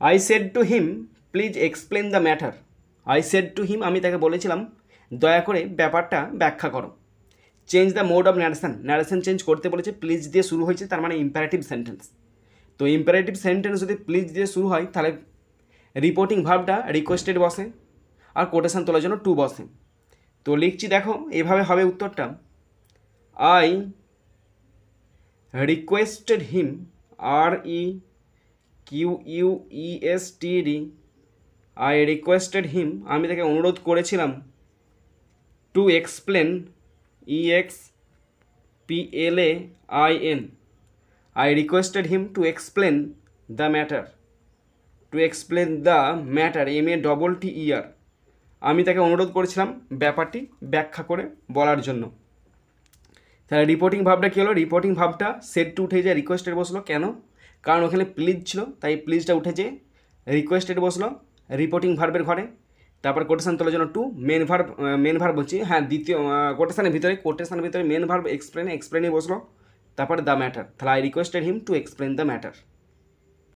I said to him please explain the matter. I said to him, আমি তাকে বলেছিলাম দয়া করে ব্যাপারটা ব্যাখ্যা করো। Change the mode of narration, narration change করতে বলেছে, প্লিজ দিয়ে শুরু হয়েছে, তার মানে ইম্পারেটিভ সেন্টেন্স। তো ইম্পারেটিভ সেন্টেন্স যদি প্লিজ দিয়ে শুরু হয় তাহলে রিপোর্টিং ভার্বটা রিকোয়েস্টেড বসে আর কোটেশন তোলার জন্য টু বসে। তো লিখছি, দেখো এভাবে হবে উত্তরটা। I requested him, REQUESTED, I requested him, আমি তাকে অনুরোধ করেছিলাম, to explain, EXPLAIN, I requested him to explain the matter, to explain the matter, MATTER, আমি তাকে অনুরোধ করেছিলাম ব্যাপারটি ব্যাখ্যা করে বলার জন্য। তাহলে রিপোর্টিং ভাবটা কী হলো, রিপোর্টিং ভাবটা সেড টু উঠে যায় রিকোয়েস্টেড বসলো, কেন? কারণ ওখানে প্লিজ ছিল, তাই প্লিজটা উঠে যে রিকোয়েস্টেড বসলো রিপোর্টিং ভার্বের ঘরে। তারপর কোটেশন তোলার জন্য টু, মেন ভার্ব বলছি, হ্যাঁ দ্বিতীয় কোটেশনের ভিতরে মেন ভার্ব এক্সপ্লেনে বসলো, তারপরে দ্য ম্যাটার, তাহলে I requested him to explain the matter.